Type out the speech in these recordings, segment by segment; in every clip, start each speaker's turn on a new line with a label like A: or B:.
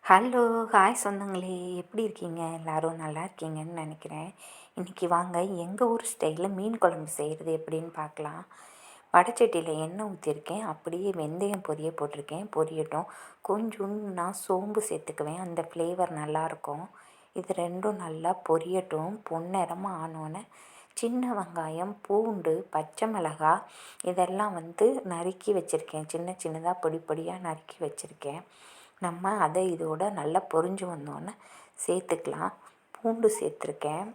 A: Hello! Hi சொந்தங்களே! எப்படி இருக்கீங்க? எல்லோரும் நல்லா இருக்கீங்கன்னு நினைக்கிறேன். இன்றைக்கி வாங்க எங்கள் ஊர் ஸ்டைலில் மீன் குழம்பு செய்கிறது எப்படின்னு பார்க்கலாம். வடச்சட்டியில் எண்ணெய் ஊற்றிருக்கேன். அப்படியே வெந்தயம் போட்டிருக்கேன். பொரியட்டும். கொஞ்சோண்டு நான் சோம்பு சேர்த்துக்குவேன். அந்த ஃப்ளேவர் நல்லாயிருக்கும். இது ரெண்டும் நல்லா பொரியட்டும். பொன்னிறமாக ஆனோன்னே சின்ன வெங்காயம், பூண்டு, பச்சை மிளகாய் இதெல்லாம் நறுக்கி வச்சுருக்கேன். சின்ன சின்னதாக பொடி பொடியாக நறுக்கி வச்சுருக்கேன். நம்ம அதை இதோட நல்லா பொரிஞ்சு வந்தோன்னே சேர்த்துக்கலாம். பூண்டு சேர்த்துருக்கேன்.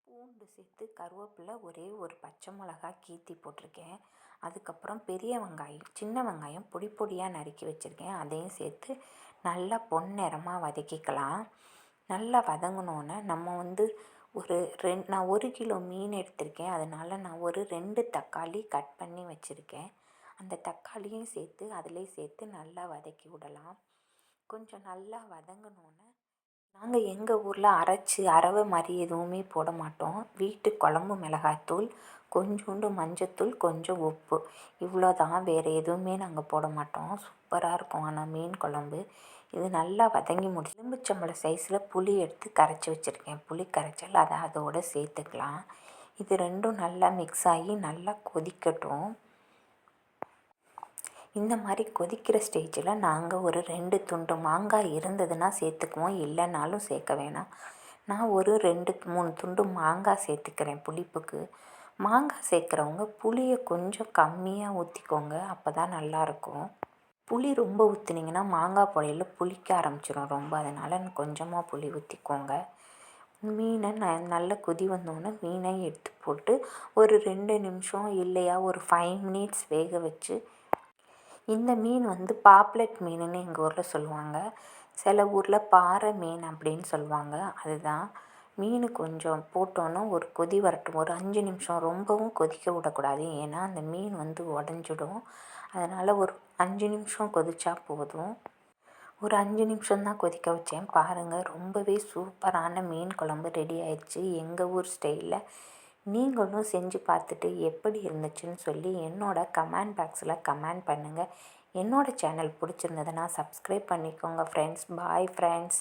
A: பூண்டு சேர்த்து கருவேப்பிலை ஒரே ஒரு பச்சை மிளகாய் கீற்றி போட்டிருக்கேன். அதுக்கப்புறம் பெரிய வெங்காயம், சின்ன வெங்காயம் பொடி பொடியாக நறுக்கி வச்சுருக்கேன். அதையும் சேர்த்து நல்லா பொன்னிறமாக வதக்கிக்கலாம். நல்லா வதங்கினோன்னே நம்ம நான் 1 கிலோ மீன் எடுத்திருக்கேன். அதனால் நான் ஒரு 2 தக்காளி கட் பண்ணி வச்சுருக்கேன். அந்த தக்காளியும் சேர்த்து அதிலே சேர்த்து நல்லா வதக்கி விடலாம். கொஞ்சம் நல்லா வதங்கினோன்னே நாங்கள் எங்கள் ஊரில் அரவை மாதிரி எதுவுமே போட மாட்டோம். வீட்டு குழம்பு மிளகாய்த்தூள், கொஞ்சோண்டு மஞ்சத்தூள், கொஞ்சம் உப்பு, இவ்வளோ தான். வேறு எதுவுமே நாங்கள் போட மாட்டோம். சூப்பராக இருக்கும். ஆனால் மீன் குழம்பு இது நல்லா வதங்கி முடிச்சு எலுமிச்சம்பழம் சைஸில் புளி எடுத்து கரைச்சி வச்சுருக்கேன். புளி கரைச்சல் அதை அதோடு சேர்த்துக்கலாம். இது ரெண்டும் நல்லா மிக்ஸ் ஆகி நல்லா கொதிக்கட்டும். இந்த மாதிரி கொதிக்கிற ஸ்டேஜில் நாங்கள் ஒரு 2 துண்டு மாங்காய் இருந்ததுன்னா சேர்த்துக்குவோம். இல்லைனாலும் சேர்க்க வேணாம். நான் ஒரு 2 3 துண்டு மாங்காய் சேர்த்துக்கிறேன் புளிப்புக்கு. மாங்காய் சேர்க்குறவங்க புளியை கொஞ்சம் கம்மியாக ஊற்றிக்கோங்க. அப்போ தான் நல்லாயிருக்கும். புளி ரொம்ப ஊற்றுனீங்கன்னா மாங்காய் பொரியல் புளிக்க ஆரம்பிச்சிடும் ரொம்ப. அதனால் கொஞ்சமாக புளி ஊற்றிக்கோங்க. மீனை நல்லா கொதி வந்தோடனே மீனை எடுத்து போட்டு ஒரு 2 நிமிஷம் இல்லையா ஒரு 5 மினிட்ஸ் வேக வச்சு. இந்த மீன் பாப்லெட் மீனுன்னு எங்கள் ஊரில் சொல்லுவாங்க. சில ஊரில் பாறை மீன் அப்படின்னு சொல்லுவாங்க. அதுதான் மீன் கொஞ்சம் போட்டோன்னா ஒரு கொதி வரட்டும். ஒரு 5 நிமிஷம், ரொம்பவும் கொதிக்க விடக்கூடாது. ஏன்னா அந்த மீன் உடஞ்சிடும். அதனால் ஒரு 5 நிமிஷம் கொதித்தா போதும். ஒரு 5 நிமிஷம்தான் கொதிக்க வச்சேன். பாருங்கள், ரொம்பவே சூப்பரான மீன் குழம்பு ரெடி ஆயிடுச்சு எங்கள் ஊர் ஸ்டைலில். நீங்களும் செஞ்சு பார்த்துட்டு எப்படி இருந்துச்சுன்னு சொல்லி என்னோடய கமெண்ட் பாக்ஸில் கமெண்ட் பண்ணுங்கள். என்னோடய சேனல் பிடிச்சிருந்ததுன்னா சப்ஸ்கிரைப் பண்ணிக்கோங்க ஃப்ரெண்ட்ஸ். Bye friends.